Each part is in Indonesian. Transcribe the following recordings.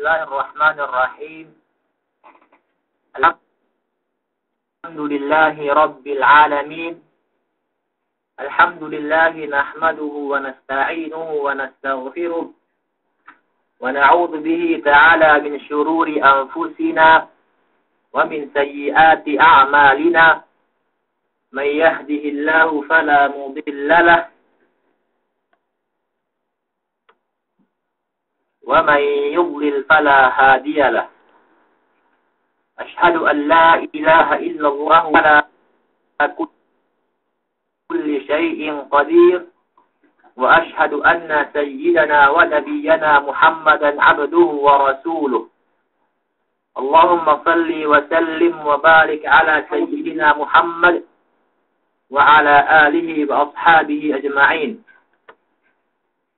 Bismillahirrahmanirrahim. Alhamdulillahi Rabbil Alamin. Alhamdulillahi nahmaduhu wa nasta'inuhu wa nastaghfiruh. Wa na'udzu bihi ta'ala min syururi anfusina wa min sayyiati a'malina. Man yahdihillahu fala mudilla lahu wa man yudlil fala hadiya lahu. Ashhadu an la ilaha illallah wa la kulli syai'in qadir wa ashhadu anna sayyidana wa nabiyyana Muhammadan abduhu wa rasuluh. Allahumma salli wa sallim wa barik ala sayyidina Muhammad wa ala alihi wa ashabihi ajma'in.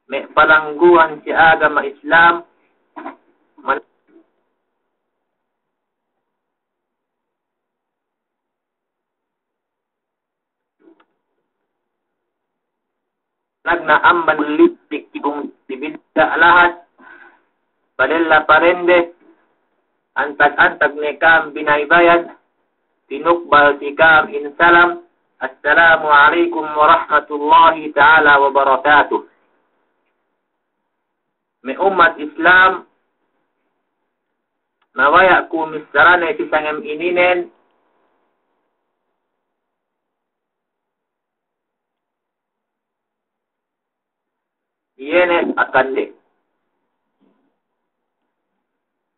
May palangguan si agama Islam nagnaam manlitik ibong tibida lahat padella parende antag-antag ni kam binaybayan tinukbal si kam insalam. Assalamu alaikum warahmatullahi ta'ala wabarakatuh. May umat Islam nawaya ku misarane si sangam ininen yenes akande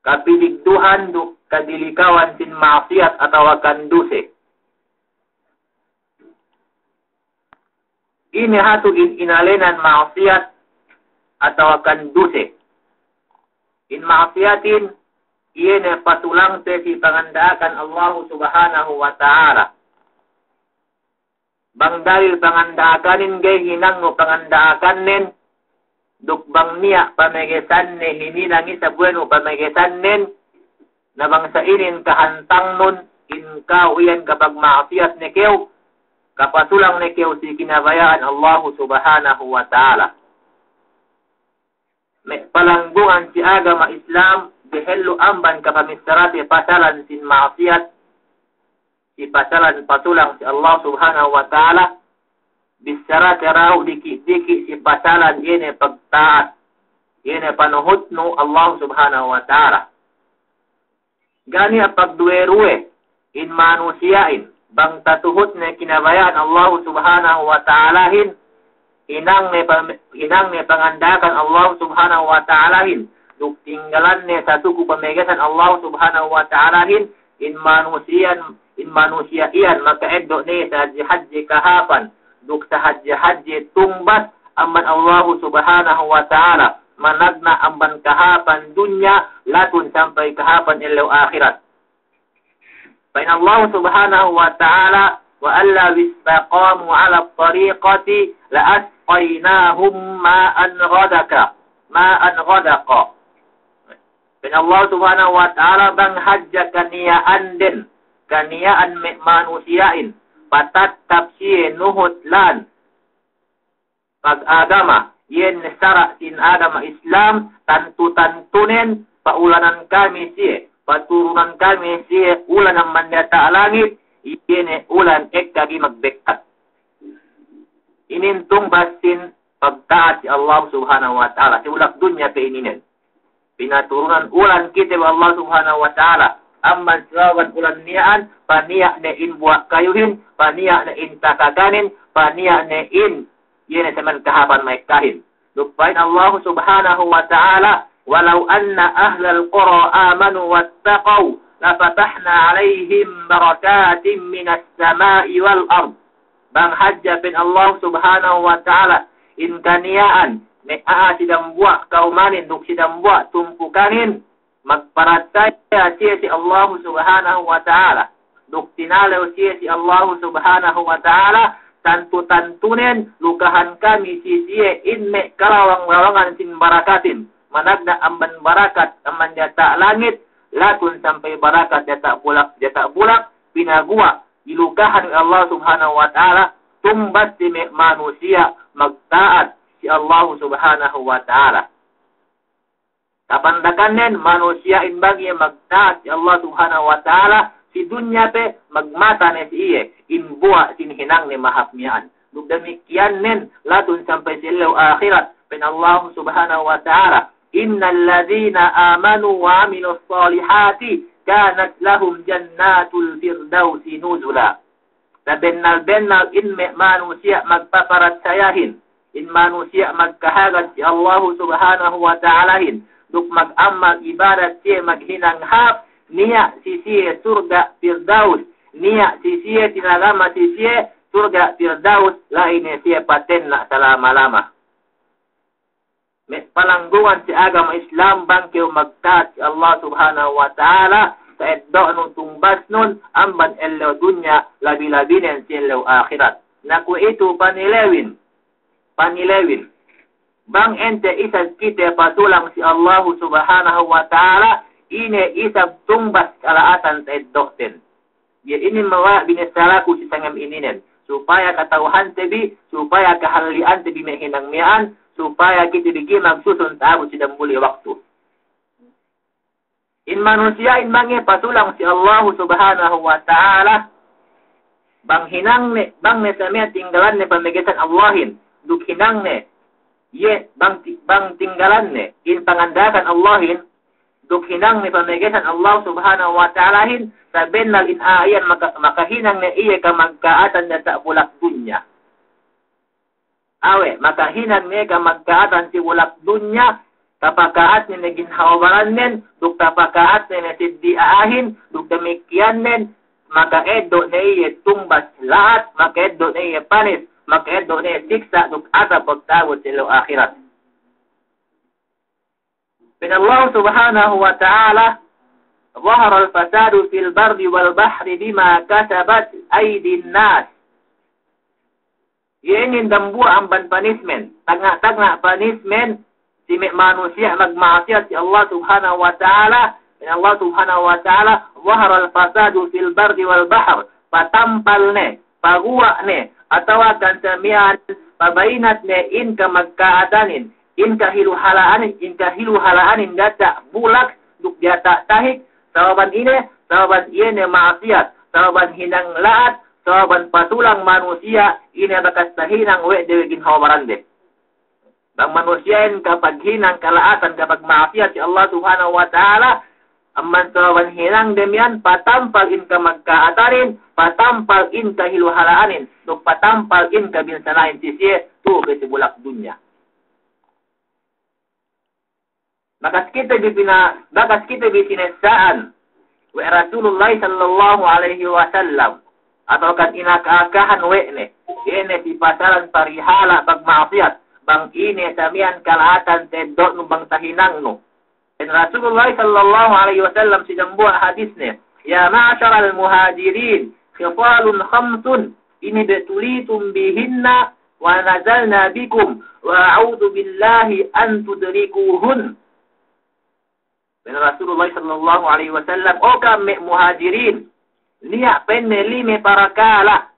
kapidigduhan du kadilikawan sin maksiat atau kanduse. Ini hatu inalenan maksiat atau kanduse. In maksiatin iene patulang te si pangandaakan Allah subhanahu wa ta'ala. Bang dalil pangandakanin gay hinang no pangandakanin duk bang niya pamegesan ne hininangi sa bueno pamegesan nen na bang sa inin kahantang nun in kauyan kapag maksiat ne kew kapatulang ne kew si kinabayaan Allah subhanahu wa ta'ala. May palanggungan si agama Islam dehelu amban kapamisarati pasalan sin maksiat si pasalan patulang si Allah subhanahu wa ta'ala bisarati raw diki-diki si pasalan yene pagtaat yene panuhot no Allah subhanahu wa ta'ala. Gani pagduwe-ruwe in manusiain bang tatuhot na kinabayaan Allah subhanahu wa ta'alahin inang ne pangandakan Allah subhanahu wa ta'alahin duk tinggalan ne sa tuku pamegasan Allah subhanahu wa ta'alahin in manusia iyan makaeddo ne sa haji kahapan duk sa haji tumbas amman Allah subhanahu wa ta'ala managna amban kahapan dunya latun sampai kahapan ilaw akhirat. فإن الله سبحانه وتعالى وألا استقاموا على الطريقة لأسقيناهم ماء غدقا. فإن الله سبحانه وتعالى bang hajja kaniyaan din kaniyaan manusiain patat tapsiye nuhut lan pag-agama yen sara sin agama Islam tantu-tantunen paulanan kami siye paturunan kami si ulan ang mandata langit, iene ulan kagi magbekat. Inintong basin pagtaat si Allah subhanahu wa ta'ala. Si ulak dunya pe ininen. Pinaturunan ulan kita wa Allah subhanahu wa ta'ala. Amman sawan ulan niyaan, paniya na in buwak kayuhin, paniya na in takaganin, paniya na in yene saman kahapan may kahin. Lupain Allah subhanahu wa ta'ala walau anna ahlal qura amanu wattaqau lafatahna alaihim barakatim minas samai wal ard. Bang hajja bin Allah subhanahu wa ta'ala in kaniyaan may sidang buwa kaumanin duk sidang buwa tumpukanin magparataya siya si Allah subhanahu wa ta'ala duk tinalaw siya si Allah subhanahu wa ta'ala tantu-tantunen lukahan kami siya in may karawang-rawangan sin barakatin managna amban barakat amman jata langit latun sampai barakat jata bulak pinagua ilukahan ni Allah subhanahu wa ta'ala tumbas si manusia magtaat si Allah subhanahu wa ta'ala. Kapandakanen manusia in bagi magtaat si Allah subhanahu wa ta'ala si dunya pe magmata ne si iye in buwa sin hinang ni mahapmian. Duk demikian nen latun sampai silaw akhirat pen Allah subhanahu wa ta'ala innal ladzina amanu wa amilus solihati kanat lahum jannatul firdausi nuzula. Na bennal in manusia magpaparat sayahin in manusia magkahagan si Allah subhanahu wa ta'alahin duk mag-amal ibadat siya maghinanghap niya sisiye surga firdaus niya sisiye tinalama sisiye surga firdaus lain siya paten na salama-lama. Palanggungan si agama Islam bangkeo magtaat si Allah subhanahu wa ta'ala sa eddo nung tumbas nun amban elaw dunya labi-labinen si elaw akhirat. Naku ito panilewin. Bang ente isag kita patulang si Allah subhanahu wa ta'ala ine isag tumbas kalaatan sa edokten. Ya ini mawa binisalaku si sangam ininen. Supaya katauhan tebi, supaya kahalian tebi mehinang mian, supaya kita bigi magsusun tabu si dambuli waktu. In manusia in mange patulang si Allah subhanahu wa ta'ala bang hinang ne, bang nesamia tinggalan ne pamigitan Allahin, duk hinang ne, ye bang tinggalan ne in pangandakan Allahin duk hinang ni pamigitan Allah subhanahu wa ta'alahin sa bennal in ayan makahinang ne iye ka magkaatan na sa bulak dunya. Awe makahinang ne ka magkaatan si bulak dunya kapakaat ni naginhawaran nen duk kapakaat ni nasiddi aahin duk demikian nen makaeddo ne iye tumbas lahat makaeddo ne iye panis makaeddo ne siksa duk ata pagtawad sila akhirat. Bin Allah subhanahu wa ta'ala ظهر الفساد في البر والبحر بما كسبت أيدي الناس. Yengin dambua amban punishment, tagna punishment si manusia magmaasiat si Allah subhanahu wa ta'ala. Dan Allah subhanahu wa ta'ala ظهر الفساد في البر والبحر, patampal ne, paguwa ne, atawa kansamian pabainat ne in ka magkaadanin in kahilu halaanin data bulak duk diata tahik sawaban ine maasiat sawaban hinang laat sawaban patulang manusia ine bakas tahinang we dewegin hawarande bang manusia in kapag hinang kalaatan kapag maasiat si Allah subhanahu wa ta'ala amman sawaban hinang demian patampal in ka magkaatarin patampal in kahilu halaanin duk patampal in kabinsanain sisiye tu ke bulak dunya. Bakas kita bisinesaan wa Rasulullah sallallahu alaihi wasallam atau kan inakaakahan ne ine si pasaran parihala pagmaasiat bang ine samian kalaatan tedok no bang tahinang no. Dan Rasulullah sallallahu alaihi wasallam sidang buah hadisnya ya ma'syaral muhajirin khifalun khamsun ini betulitum bihinna wa nazalna bikum wa a'udzu billahi an tudrikuhun. Dan Rasulullah sallallahu alaihi wasallam o kami muhajirin niya penelime para kala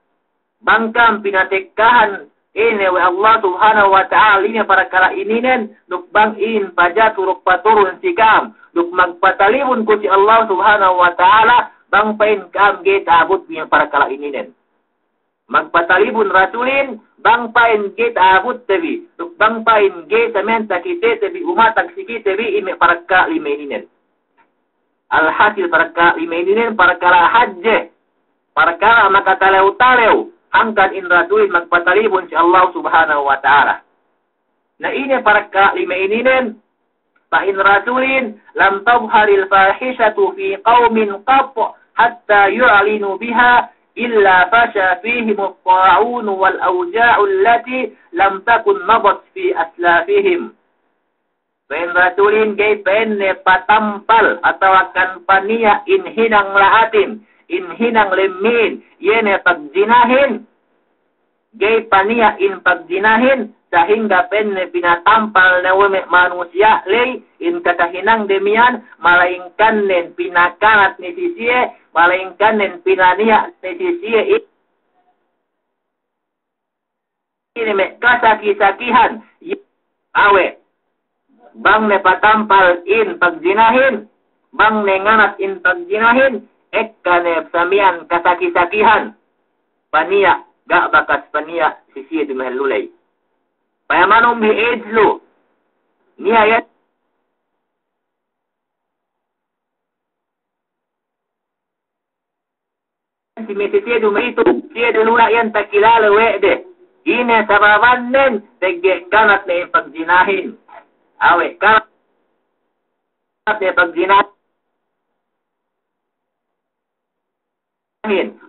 bangkam pinatekahan ini wa Allah subhanahu wa ta'ala ini para kala ininen duk bangin pajaturuk paturun sikam duk magpatalibun ko si Allah subhanahu wa ta'ala bang pain kam kita abot niya para kala ininen magpatalibun rasulin bang pain kita abot tabi duk bang pain kita menta kita tabi umatag siki tabi ime para kala ininen alhasil para kala ininen para kala hajje para kala makatalew-talew hanggang in rasulin magpatalibun si Allah subhanahu wa ta'ala na ini para kala ininen fa in rasulin lam tabharil fahishatu fi qaumin qat hatta yu'linu biha illa fasha fihim at-ta'un wal awja'u allati lam takun madat fi aslafihim. Pen rasulin gay penne patampal atau akan pania inhinang laatin inhinang lemin yene pagjinahin gay pania in pagjinahin sehingga penne pinatampal na manusia lay in katahinang demian malaingkan nen pinakalat ni sisie malaingkan nen pinania ni sisie ini me kasaki-sakihan awe bang ne patampal in pagjinahin, bang ne nganat in pagjinahin, ekkane samian kasaki-sakihan, paniya, gak bakas paniya, sisiya dumahululay. Payamanong biidlo, nihayat, si Mesisiya dumito, siya dulula yan takilala wede. Ine sababanen, tegge kanat na yung pagjinahin. Awe, kanat na yung pagjinahin.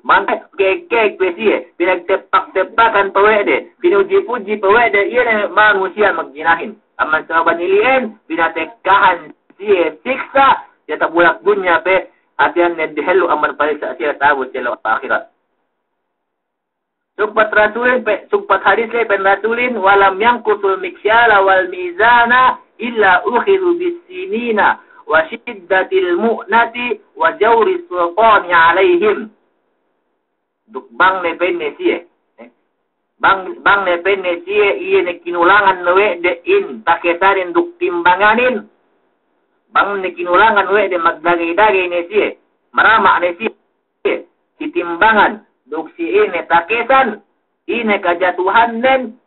Mantap kek-kek pesiye, pinagtepak-tepakan pawede, pinuji-puji pawede, iyan manusia magjinahin. Aman sababan niliin, pinatekahan siya siksa, siya tabulak dunya pe, at yan nedihelo aman palisa siya tabot siya akhirat. Sugpat hadis le pen rasulin walam yangkusul miksyala wal mizana illa ukhidu bisinina wa shiddatil mu'nati wa jawri sultani alaihim. Duk bang ne penne siye. Bang ne penne siye iye ne kinulangan we de in takesarin duk timbanganin. Bang ne kinulangan we de magdagay-dagay ne siye. Marama ne siye. Kitimbangan. Duk si ini takesan, ini kejatuhan nen,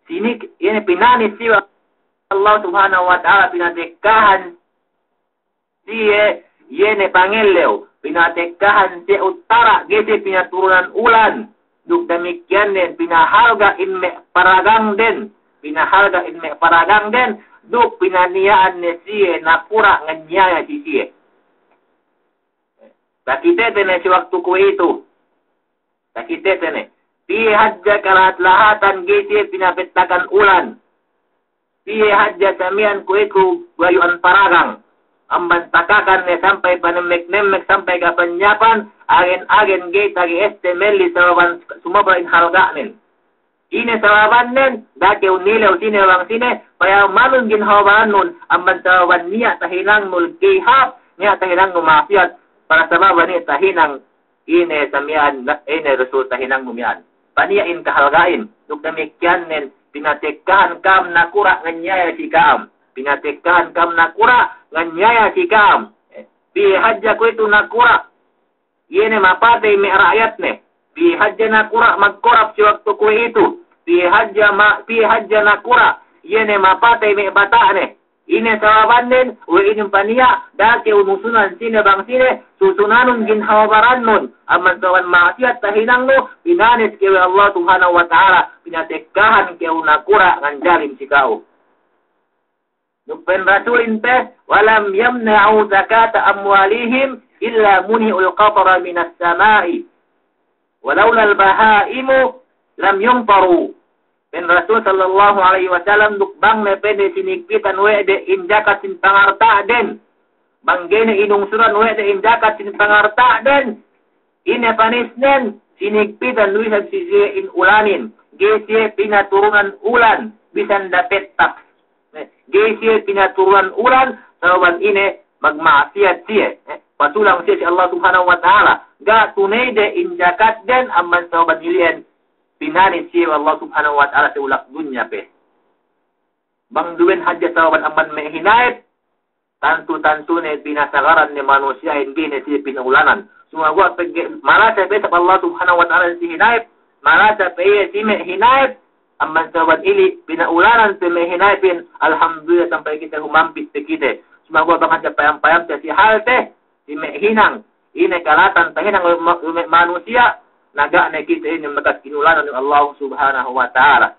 sini ini pinanis siwa Allah subhanahu wa ta'ala pinatekahan siye, ini pangileo, pinatekahan siya utara, gisi pinaturunan ulan, duk demikian den, pinahalga inme paragang den, duk pinaniyaan ni siye, napura nganyaya si siye. Sakitete na si waktu ko itu, sakitete piye hajja kalat-lahatan gisi pinapetakan ulan. Piye hajja samian kuiku bayuan paragang. Amban takakan ne sampai panemek-nemek sampai kapanyapan agen-agen gita gi este meli sababan sumabain halganin. Ine sababan nen dake unilew sine wang sine paya malun gin hawaban nun amban sababan niya tahinang nul kihap niya tahinang numafiat para sababan niya tahinang ine samian ine resulta hinang mumian. Paniyain kahalgain. Duk demikian nen pinatekahan kam nakura nganyaya si kam. Pinatekahan kam nakura nganyaya si kam. Pi hajja ko itu nakura. Yene mapatay me rakyat ne. Pi hajja nakura magkorap si waktu ko itu. Pi hajja nakura. Yene mapatay me bata ne. Ine sababan nen wa inyong paniya dake umusunan sine bang sine susunanun ginhawabaran nun aman sawan maksiat tahinang no pinanis kewe Allah subhanahu wa ta'ala pinatekahan kewe nakura nganjalim sikau. Nupen rasulin pe walam yamna'u zakata amwalihim illa muni'ul qatara minas samai walaula al-bahaimu lam yumtaru. Dan Rasul sallallahu alaihi wasallam duk bang ne pede sinikpitan we de injakat sin pangarta den. Bang gene inungsuran we de injakat sin pangarta den. Ine panisnen sinikpitan luisan sisi in ulanin. Gesie pinaturunan ulan bisan dapet tak. Gesie pinaturunan ulan sababan ine magmaksiat siye. Patulang siya si Allah subhanahu wa ta'ala. Ga tunay de injakat den amman sababan ilian pinanis siya Allah subhanahu wa ta'ala sa ulak dunya pe. Bang duwen hadya sawaban aman may hinayat, tantu-tantu ne pinasagaran ni manusia hindi ne siya pinaulanan. Sumagwa, malasa pe sa Allah subhanahu wa ta'ala si hinayat, malasa pe si may hinayat, aman sawaban ili pinaulanan pe may hinayat pin, alhamdulillah sampai kita humampit pe kita. Sumagwa bang hadya payam-payam sa si halte, si may hinang, ine kalatan tahinang manusia, naga na kita ini makat kinulanan ng Allah subhanahu wa ta'ala.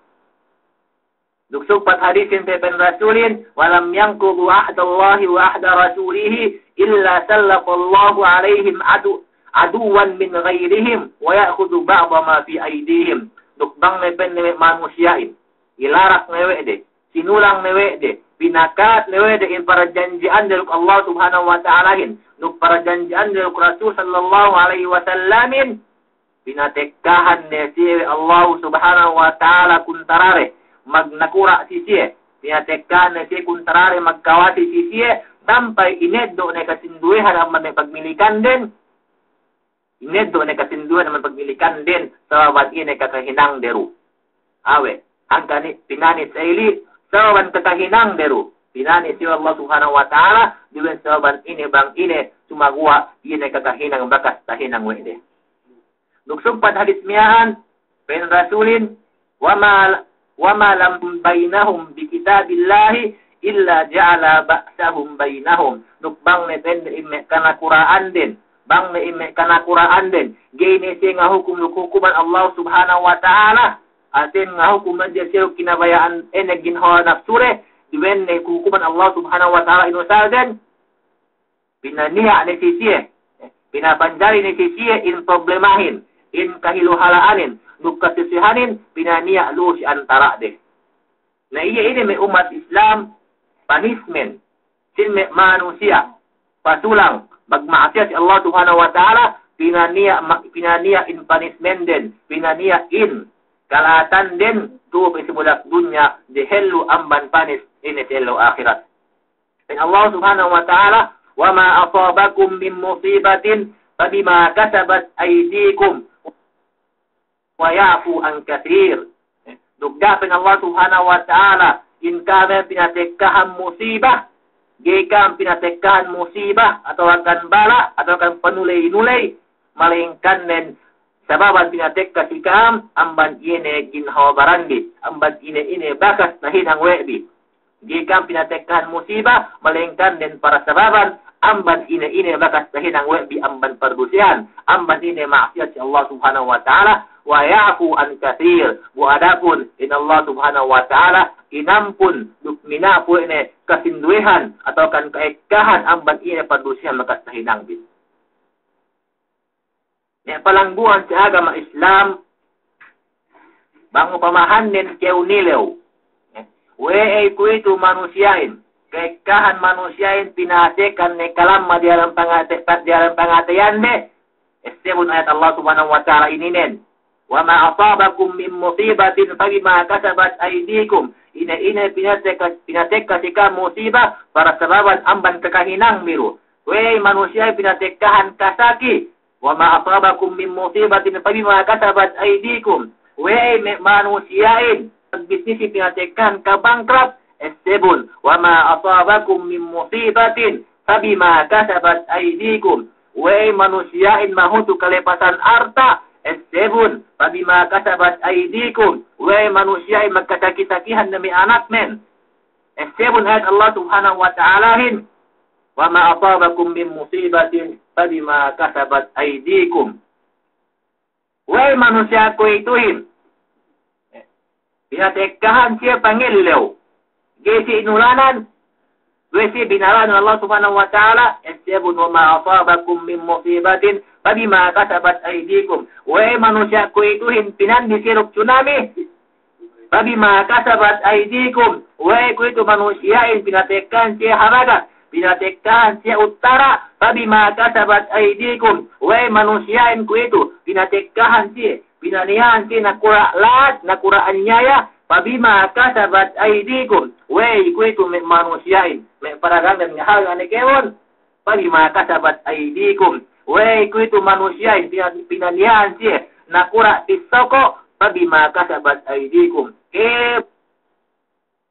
Duksog pat hadisin pepen rasulin, walam yankudu ahdallahi wa ahda rasulihi, illa sallallahu alaihim aduwan min ghairihim, wa ya'khudu ba'da ma fi aidihim. Dukbang na pen manusiain, ilarak na wede, sinulang na wede, pinakat na wede in para janjian dari Allah subhanahu wa ta'alahin, duk para janjian dari Rasul sallallahu alaihi wasallamin, pinatekahan ne siya Allah subhanahu wa ta'ala kuntarare magnakura si siya. Pinatekahan ne siya kuntarare magkawati si siya sampai ineddo ne kasinduhan naman pagmilikan din. Ineddo ne kasinduhan naman pagmilikan din sababan ine kakahinang deru. Awe, hangkani pinanit sa ili sababan kakahinang deru. Pinani si Allah subhanahu wa ta'ala, diwen sababan ini bang ini, sumagwa, ini kakahinang bakas tahinang wede. Nuksumpat hadis miyahan, pen rasulin, wama lam bainahum bi kitabillahi, illa ja'ala ba'sahum bainahum. Nukbang ne pen imme kana Qur'an din, bang ne imme kana Qur'an din. Gini si hukuman Allah subhanahu wa ta'ala, atin hukum dia siya kinabayaan enegin hawa nafsure, diwen ne hukuman Allah subhanahu wa ta'ala inusaden, pinaniha ne sisiye, pinapanjari ne sisiye in problemahin, in kahiluhalaanin, nukasisihanin, pinaniya lu si antara deh. Nah iya ini may umat Islam, punishment, sin may manusia, patulang, magmaasya si Allah subhanahu wa ta'ala, pinaniya in punishment din, pinaniya in kalatan din, tuwa simulak dunya, dehelu amban panis, ini dehelu akhirat. Dan Allah subhanahu wa ta'ala, wa ma asabakum min musibatin, fabima kasabat aydikum, wa ya'fu an kathir. Dugdapin Allah subhanahu wa ta'ala, in kami pinatekkahan musibah, gayam pinatekkahan musibah, atau akan bala, atau akan penulay-nulay, malingkan din, sababan pinatekka sikam, amban ine ginhawa barandi, amban ine bakas nahinang webi. Gayam pinatekkahan musibah, malingkan din para sababan, amban ine bakas nahinang webi, amban perdusihan, amban ine maksiat si Allah subhanahu wa ta'ala, wa ya'fu an katsir, wa adapun in Allah subhanahu wa ta'ala inampun dukmina po ini kasinduhan atau kan kaekahan amban ini padusihan makas tahinang bin. Yang palangguan sa agama Islam bango pamahanin keu nilew. We'ay ko ito manusiain, kaekahan manusiain pinatekan ni kalamma di alam pangatayan de. Estebun ayat Allah subhanahu wa ta'ala ininen. Wa ma asabakum min musibatin fabima kasabat aydikum. Ina pinatekka sika musibah para sababan amban kakahinang miru. Wey manusia pinatekkahan kasaki. Wa ma asabakum min musibatin fabima kasabat aydikum. Wey manusiain bisnis pinatekkahan kabangkrut. Estebun wa ma asabakum min musibatin fabima kasabat aydikum. Wey manusiain mahutu kalepasan harta. Estebun, pabima kasabat aydikum, we manusia ay magkasakitakihan na may anak men. Estebun ayat Allah subhanahu wa ta'alahin, wa ma asabakum min musibatin, pabima kasabat aydikum. We manusia ko ituhin, pinatekkahan siya pangilaw, gesi inulanan, we si binaran Allah subhanahu wa ta'ala, estebun wa ma asabakum min musibatin, pabima kasabat aydikum. Wahai manusia ku ituhin pinan di siruk tsunami. Pabima kasabat aydikum. Wahai ku itu manusia yang pinatekkan siya haraga. Pinatekkan siya utara. Pabima kasabat aydikum. Wahai manusia yang ku itu pinatekkan siya. Pinanihan siya nakura lahat, nakura anyaya. Pabima kasabat aydikum. Wahai ku itu manusia yang paragangan ng hal nga kewon. Pabima kasabat aydikum. Wey, ku itu manusia yang pinanihan siya, nakura tisoko, pabima kasabat aydikum.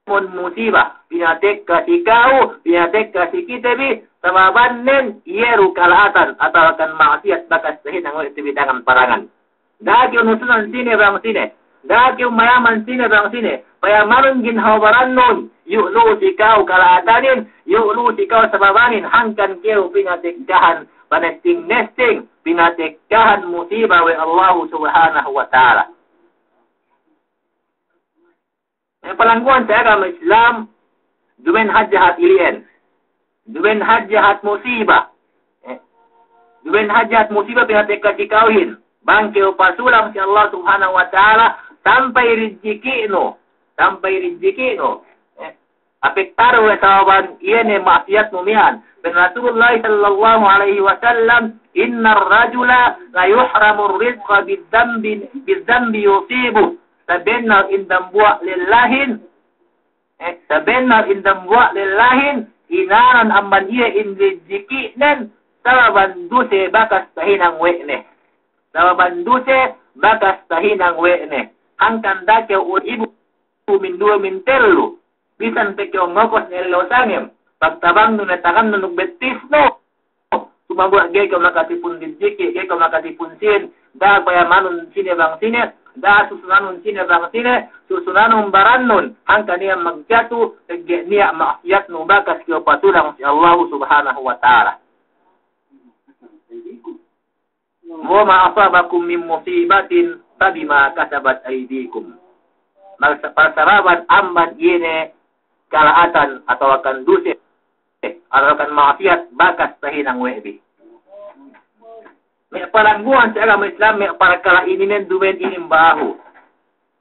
Musibah, pinatekka si kau, pinatekka si kitabi, sababanen, yeru kalahatan, atau akan maksiat bakas sahinang tibidangan parangan. Dahil nusunan sini bang sini, dahil mayaman sini bang sini, payaman ginhawaran nun, yu'lu si kau kalahatanin, yu'lu si kau sababanin, hangkan keu pinatekkahan, nesting pinatekkahan musibah wa Allah subhanahu wa ta'ala. Yang palangguan sa agama Islam, duwen hadjahat ilian. Duwen hadjahat musibah. Duwen hadjahat musibah pinatekka sikauhin. Bangke upasulang si Allah subhanahu wa ta'ala sampai riziki no. Apektaro wa sawaban iyan maksiat mumihan. Dan Rasulullah sallallahu alaihi wasallam, innar rajula la yuhramu rizqa bidzambi yusibu. Tabennar indam buak lillahin. Tabennar indam buak lillahin. Inaran amban iya in riziki nen. Sawaban duse bakas tahinang wekne. Sawaban duse bakas tahinang wekne. Angkan dakya ibu min dua min telu. Bisan pekyo ngokos nelo sangem. Pagtabang nun natakam nun betis no. Sumabot gay ka makatipun dijiki, gay ka makatipun sin. Da payamanun sine bang sine. Da susunanun sine bang sine. Susunanun baranun. Ang kaniyang magjatu. Niya maakyat no bakas kyo patulang si Allah subhanahu wa ta'ala. Wa ma asabakum min musibatin tabima kasabat aydikum. Pagsaraban amban yene kalaatan atau akan dusi atau akan maksiat bakas tahinang webi. May palangguan sa agama Islam may para kalaininen dumen inimbahu.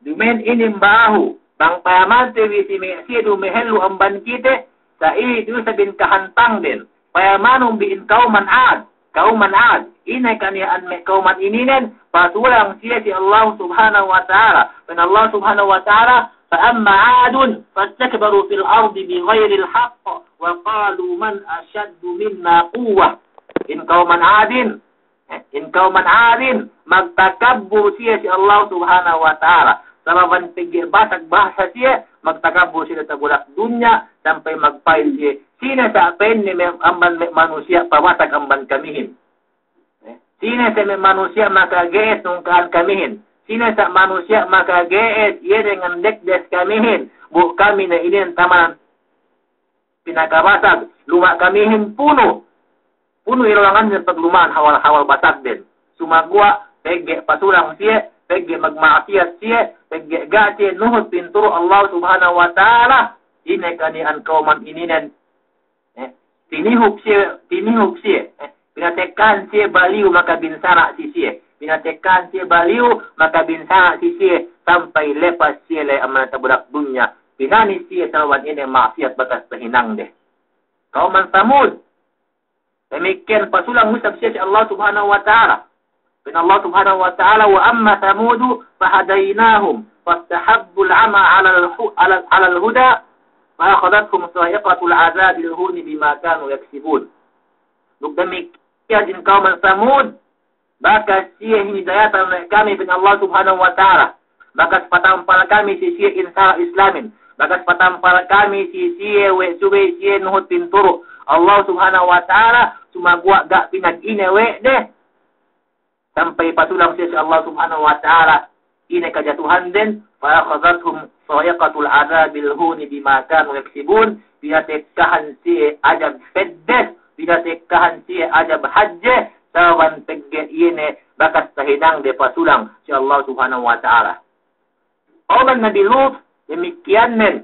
Dumen inimbahu. Bang payaman tewi si siya mehelu amban kite sa idu sabin kahantang din. Payamanong biin kauman ad. Kauman ad. Inay kaniyaan may kauman ininen patulang siya si Allah subhanahu wa ta'ala. When Allah subhanahu wa ta'ala فأما عاد فاستكبروا في الأرض بغير الحق وقالوا من أشد منا قوة إن قوما عاد magtakabur siya si Allah subhanahu wa ta'ala. Sababan pigbasak bahasa siya, magtakabur siya sa bulak dunya sampai magpail siya. Sina sa apen ni amban manusia pawasak amban kamihin. Sina sa manusia makagees nung kaan kamihin. Sina sa manusia makagees iya dengan dekdes kamihin. Bu kami na ini taman pinakabasag. Luma kamihin puno. Puno irolangan ng paglumaan hawal-hawal basag din. Sumagwa, pegge patulang siya, pegge magmaasiyat siya, pegge gati nuhot pinturo Allah subhanahu wa ta'ala. Inay kanian kauman ininen. Tinihuk siya. Pinatekan siya baliw makabinsara si siya. Pinatekan siya baliw, makabinsara si siya, sampai lepas siya lay aman sa budak dunya. Pinanis siya sa lawan ini maksiat batas pahinang deh. Kauman Samud. Demikian pasulang musab siya si Allah subhanahu wa ta'ala. Pina Allah subhanahu wa ta'ala, wa amma Samudu fahadainahum, fastahabbu al-ama ala al-huda, fa'akhadathum sa'iqatul azabil huni bima kanu yaksibun. Demikian in kauman Samud, bakas siya hinidayatan kami bin Allah subhanahu wa ta'ala. Bakas patampal kami si siya insara islamin. Bakas patampal kami si siya suwe siya nuhut pinturo. Allah subhanahu wa ta'ala sumagwa gak pinag-inewe deh. Sampai patulang siya si Allah subhanahu wa ta'ala ine kajatuhan din. Fa'akhazathum sa'iqatul azabil huni bima kanu yaksibun. Pinatekahan siya ajab feddes. Pinatekahan siya ajab hajjeh. Tawan tegge yene bakas tahinang de pasulang si Allah subhanahu wa ta'ala. Orang Nabi Lut demikian men.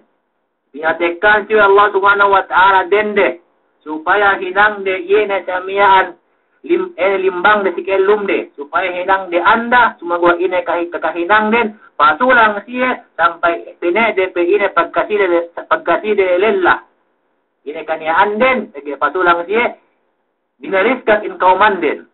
Pinatekan si Allah subhanahu wa ta'ala dende. Supaya hinang de yene samiaan limbang de sikelum de. Supaya hinang de anda sumagwa ine kakahinang den. Pasulang siya sampai pine de pe ine pagkaside lella. Ine kaniaan den. Tegge pasulang siya. Binariskat in kauman din.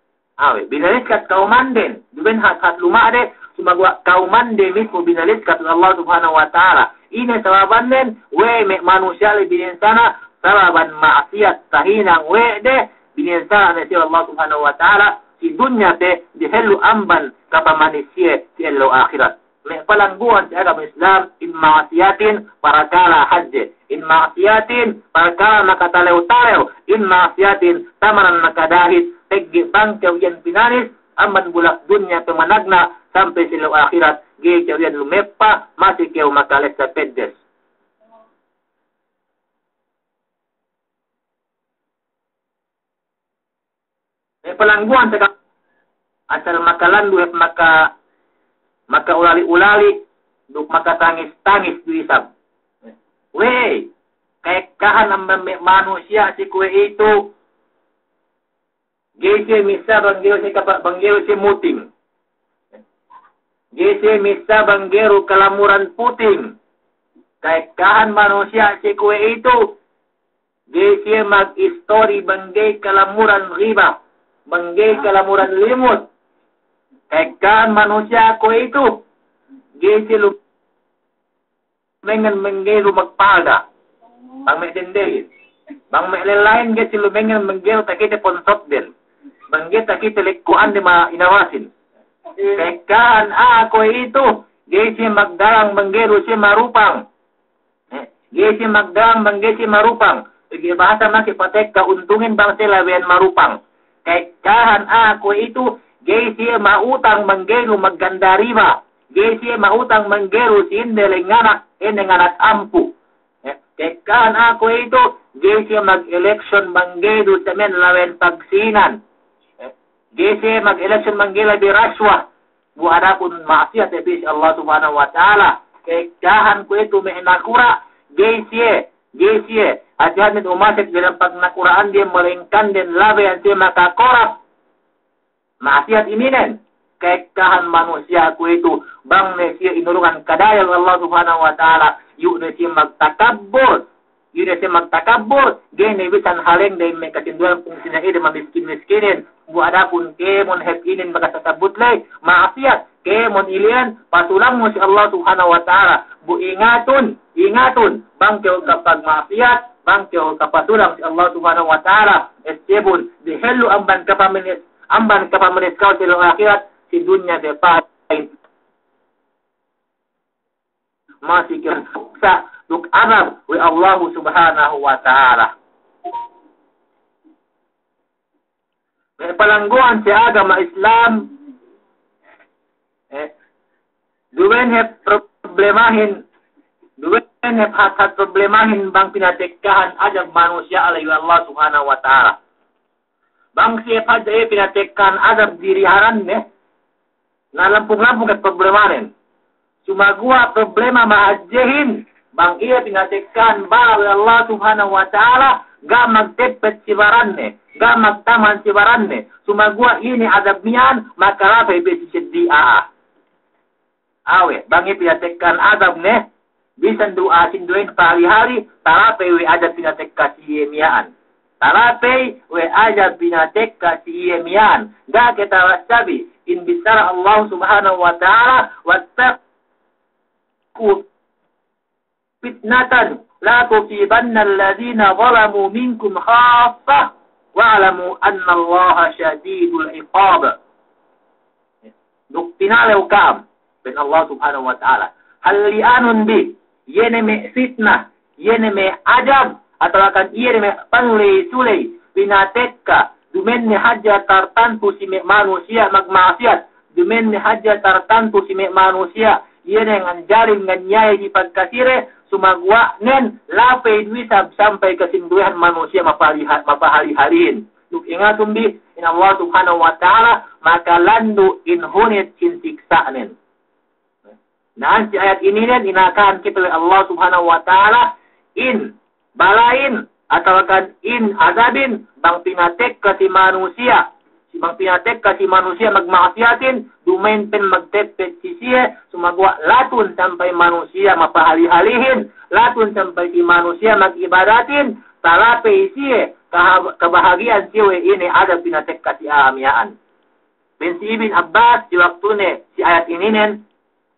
Binariskat kauman din. Duben hat luma de. Sumagwa kauman din mismo binariskat Allah subhanahu wa ta'ala. Ine sababan din. We manusia le bininsana. Sababan maksiat tahinang we de. Bininsana na siya Allah subhanahu wa ta'ala. Si dunya te dihelu amban kapamanisye si elo akhirat. May palangguan sa agama Islam in maksiatin para kala hajj. In maksiatin para kala nakatalew-talew. In maksiatin tamaran nakadahit. Teggi bangkaw yan pinanis. Aman bulak dunya pemanagna. Sampai silaw akhirat. Gikaw yan lumepa. Masikaw makalis sa peddes. May palangguan sa asal makalandu at maka ulali-ulali duk makatangis-tangis duisab. Wey, kay kahan ang manusia si kue itu. Gese misa banggero si muting. Gese misa banggero kalamuran puting. Kay kahan manusia si kue itu. Gese mag-story banggay kalamuran riba. Banggay kalamuran limot. Kakaan manusia ko itu. Gisi lumengan menggero magpaga. Bang may dindin. Bang may lelain gisi lumengan menggero takite ponsot din. Bang gita takite likuan di inawasin. Kakaan ako itu. Gisi magdarang menggero si marupang. Gesi magdang bang gesi marupang. Igi bahasa makipatek kauntungin bang sila wen marupang. Kay kahan ako itu gesi mautang manggero maggandariba. Gesi mautang manggero sindelenganak enenganak ampu. Kay kahan ako itu gesi mag-election manggero sa men lawen pagsinan. Gesi mag-election manggela di raswa. Buada pun maksiat habis Allah Subhanahu wa taala. Kay kahan ko itu may nakura gesi at min umasik dalam pagnakuraan dia melengkan dan labe yang dia makakorap. Maksiat iminen. Kay kahan manusia ko itu bang ne siya inulungan kadayang Allah Subhanahu wa taala yu ne siya magtakabbur. Yu ne siya magtakabbur. Gene bisan haleng day may katinduan kung sinai de mamiskin-miskinin. Buada pun kemon hepinin makasasabut lay maksiat kemon ilian patulang mo si Allah Subhanahu wa taala. Bu ingatun bang kau kapag maksiat bang kau kapatulang si Allah Subhanahu wa taala estebun dihelu amban kapamenis kau sa akhirat si dunya de pain masih sa duk arab wa Allah Subhanahu wa taala. May palangguan si agama Islam duwen hep problemahin bang pinatekkahan ajab manusia alayu Allah Subhanahu wa taala. Bang siya padaya pinatekkahan ajab diriharan na lampung-lampung kat problemanin. Sumagua problema mahadjehin bang iya pinatekkahan ba Allah Subhanahu wa taala ga magtepet sibaran ga magtaman sibaran sumagua ini adab niyan makalapay besi dia awe bangi pinatekkan adab bisan doa sinduin pahari-hari talapay we adab pinatekka si yemian talapay we adab pinatekka si yemian ga kita wasabi in bisara Allah Subhanahu wa taala wattaqu fitnatan la tusibanna alladhina zalamu minkum khaffah wa'lamu anna Allah syadidul iqab. Duk pinalew kam bin Allah Subhanahu wa taala. Halianun bi yene me fitnah, yene me ajab atau akan yene me panglay sulay pinatekka dumen ni hajja tartantu si me manusia magmaksiat dumen ni hajja tartantu si me manusia yene nganjarin nganyay di pagkasire sumagwa nen lapay duisab sampai kesinduhan manusia mapahali-halihin. Duk ingatum bi in Allah Subhanahu wa taala maka landu in hunit in siksa nen. Nah, si ayat ini nen inakan kita oleh Allah Subhanahu wa taala in balain atau kan in azabin bang pinatek kasi manusia. Bang pinatek kasi manusia magmaksiatin dumain pen magtepet si siya sumagwa latun sampai manusia mapahali-halihin latun sampai si manusia magibadatin talapay siya kebahagiaan siya ini ada pinatek kasi aamiaan. Ben si Ibn Abbas di waktu si ayat ini nen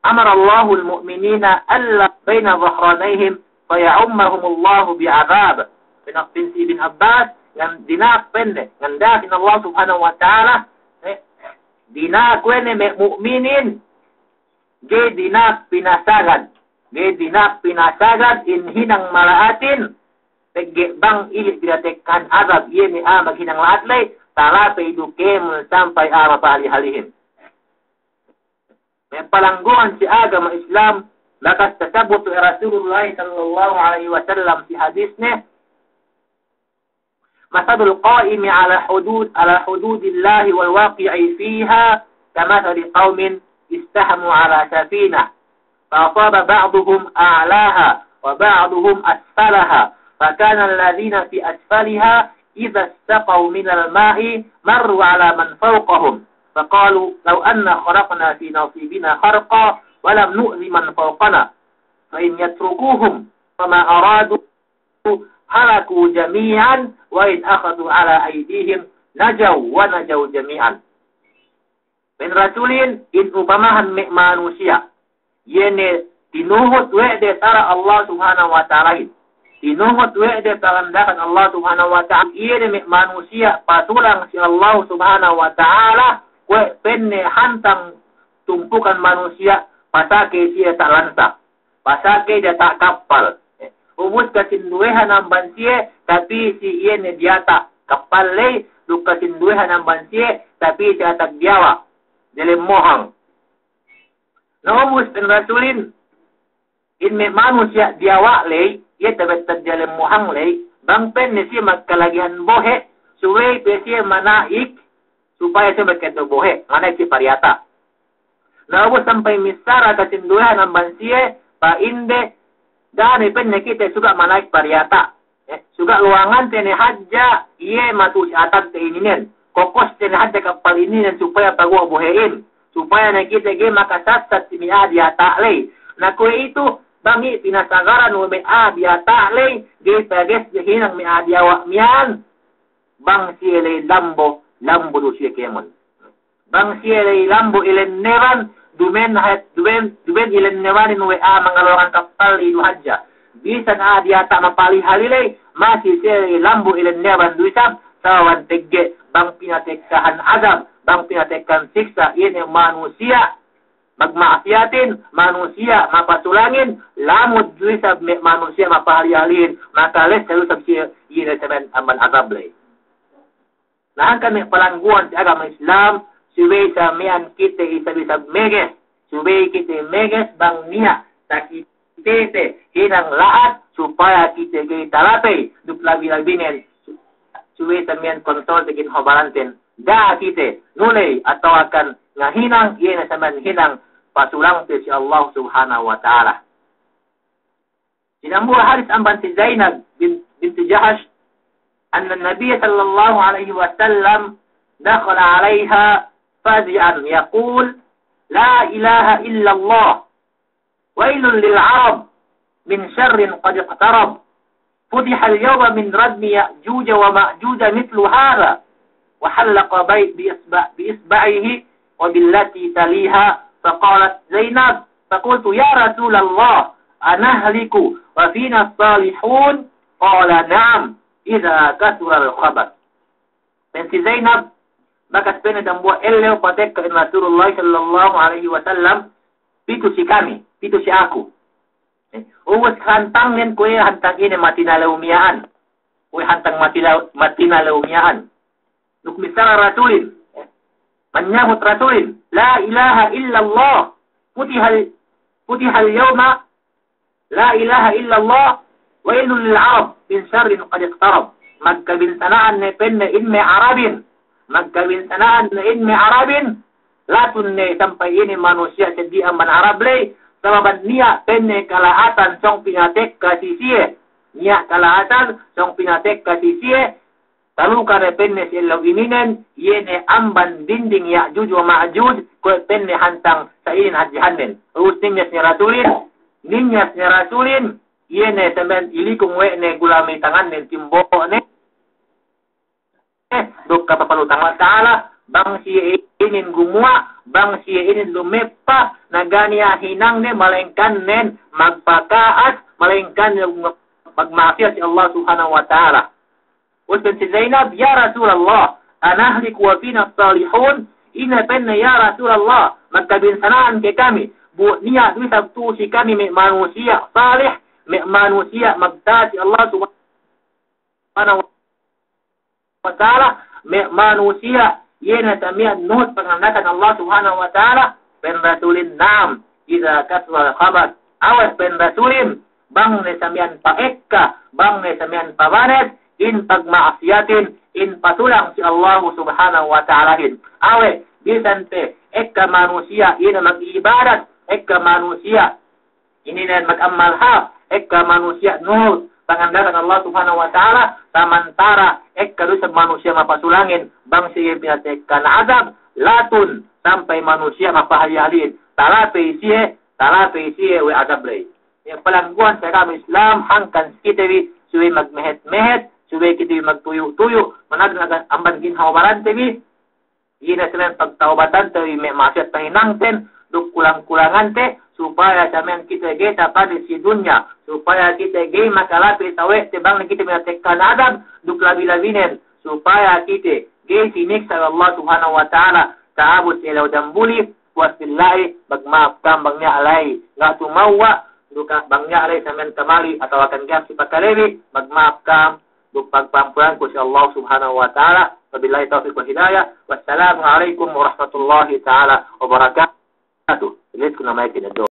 amara Allahul mu'minina alla baina dhahranayhim faya'ummahumullahu bi'adab. Ben si Ibn Abbas yang dinak pendek ngandakin Allah Subhanahu wa taala dinak wene me mukminin ge dinak pinasagan in hinang malaatin tegge bang ili diratekan azab yeni maghinang laatlay tala peidukem sampai mapahali-halihin. May palangguan si agama Islam lakas tasabut Rasulullah sallallahu alaihi wasallam si hadisnya مثل القائم على حدود الله والواقع فيها كمثل قوم استحموا على سفينة فأصاب بعضهم أعلاها وبعضهم أسفلها فكان الذين في أسفلها إذا استقوا من الماء مروا على من فوقهم فقالوا لو أن خرقنا في نصيبنا خرقا ولم نؤذي من فوقنا فإن يتركوهم فما أرادوا halaku jami'an wa in akhadhu ala aydihim najaw wa najaw jami'an. Ben rasulin in upamahan me manusia yene tinuhut we de tara Allah Subhanahu wa taala tinuhut we de parandakan Allah Subhanahu wa taala yene me manusia patulang si Allah Subhanahu wa taala we penne hantang tumpukan manusia pasake dia tak lantak pasake dia tak kapal ubus kasinduehan ang bansiye, tapi si iyan ni diata. Kapalay, do kasinduehan ang bansiye, tapi si atag diawa. Dalim mohang. Naubus pen rasulin, in may manusia diawa lay, iya tabat dalim mohang lay, bang pen ni siya magkalagihan bohe, suway pe siya manaik, supaya siya magkento bohe, manaik si pariata. Naubos sampai misara kasinduhan ng bansiye, painde, dani pen kita suka manaik pariata. Suka luangan tene hadja, iye matu atag te ininen. Kokos tene hadja kapal ininen supaya pagwa buhein. Supaya kita ge makasasat si mi'a diata lay. Na kue itu, bangi pinasagaran mo mi'a diata lay, ge pages hinang mi'a diawa miyan. Bang siye lay lambo do siye kemon. Bang siye lay lambo ilen nevan, dumen ilen nevanin WA mangaloran kapal inu hadja. Bisa na diata mapali halilay, masih siya lambo ilen nevan duisab, sawan tegge, bang pinatekkahan azab, bang pinatekkan siksa, ini manusia, magmaasiatin, manusia mapasulangin, lamod duisab manusia mapahalihalin, maka les salusab siya, ini saman aman azab lay. Nahan kami palangguan sa agama Islam, suway sa miyan kita isabisab meges. Suway kita meges bang niya. Takitete hinang lahat supaya kita gay talapay. Duplabi-labinin. Suway sa miyan kontrol sa ginhobarantin. Da kita nulay atau akan ngahinang iyan sa man hinang pasulang si Allah subhanahu wa ta'ala. Sinambuha haris amban si Zainab binti Jahash أن النبي صلى الله عليه وسلم دخل عليها فزعا يقول لا إله إلا الله ويل للعرب من شر قد اقترب فتح اليوم من ردم يأجوج ومأجوج مثل هذا وحلق بإصبعه وبالتي تليها فقالت زينب فقلت يا رسول الله أنهلك وفينا الصالحون قال نعم إذا كثر الخبر. Dan si Zainab bakas pena dan buat eleo patek ke Rasulullah sallallahu alaihi wasallam pitu si kami, pitu si aku. Uwas hantang nen kue hantang ini mati na laumiaan. Kue hantang mati na laumiaan. Nuk misal Rasulin. Menyahut Rasulin, la ilaha illallah. Putihal yawma la ilaha illallah. Wailul lil Arab min syarrin qad iqtarab. Magkabinsanaan ne penne inme Arabin. Magkabinsanaan ne inme Arabin. Latun ne sampai ini manusia sediaan man Arab lay. Sababan niya penne kalaatan song pinatek kasisiye. Niya kalaatan song pinatek kasisiye. Taluka ne penne silaw iminen. Yene amban dinding Ya'juj wa Ma'juj. Kue penne hantang sa inin hadjihannen. Uus ninyas ni Rasulin. Ninyas ni Rasulin. Yene semen ilikung we ne gulami tangan ne timbo ne. Dok kapapalutang wa ta'ala. Bang siya inin gumua. Bang siya inin lumepa. Nagania hinang ne malengkan nen magpakaas. Malengkan magmaafiyat si Allah subhanahu wa ta'ala. Usan si Zainab, ya Rasulullah. Anahlik wa fina salihun. Ina penne ya Rasulullah. Magkabinsanaan ke kami. Bu niya duisab tu si kami manusia salih. Manusia magtaati Allah subhanahu wa ta'ala. Manusia yena tamiyan nuhut panganakan Allah subhanahu wa ta'ala. Pen rasulin naam. Iza kaswal khabar. Awas pen rasulin. Bang ne samian paekka. Bang ne samian pabanet. In pagmaasiyatin. In pasulang si Allah subhanahu wa ta'alahin. Awe. Bisante. Ekka manusia. Yena mag-ibadat. Ekka manusia. Ini nan mag-amal ha. Ekka manusia nuhut pangandaran Allah subhanahu wa ta'ala. Samantara ekka dosa manusia mapasulangin. Bang siya pinatekkan azab. Latun sampai manusia mapahayalin. Talapay siya we azab lay. Yang palangguan sa kami Islam hangkan kitawi suwi magmehet-mehet. Suwi kitawi magtuyo-tuyo. Managnagan amban ginhawaran tabi. Ina silang pagtaubatan tawi may masyat pahinangten. Duk kulang-kulangan te. Supaya samen kita gay pada si dunia. Supaya kita gay makalapit awet. Tibang na kita minatekkan adab. Duk labi-labinen. Supaya kita gay siniksa Allah subhanahu wa ta'ala. Taabot ilaw dambuli. Wasbillahi. Magmaaf kambang niya alay. Nga tumawa. duka bangnya alay sa men kamali atau akan gam si pagkalewi, magmaaf kam, pagpampuan ko si Allah subhanahu wa ta'ala. Wabillahi taufiq wa hidayah. Wassalamu alaikum warahmatullahi ta'ala wabarakatuh. Ilit ko na may kinado.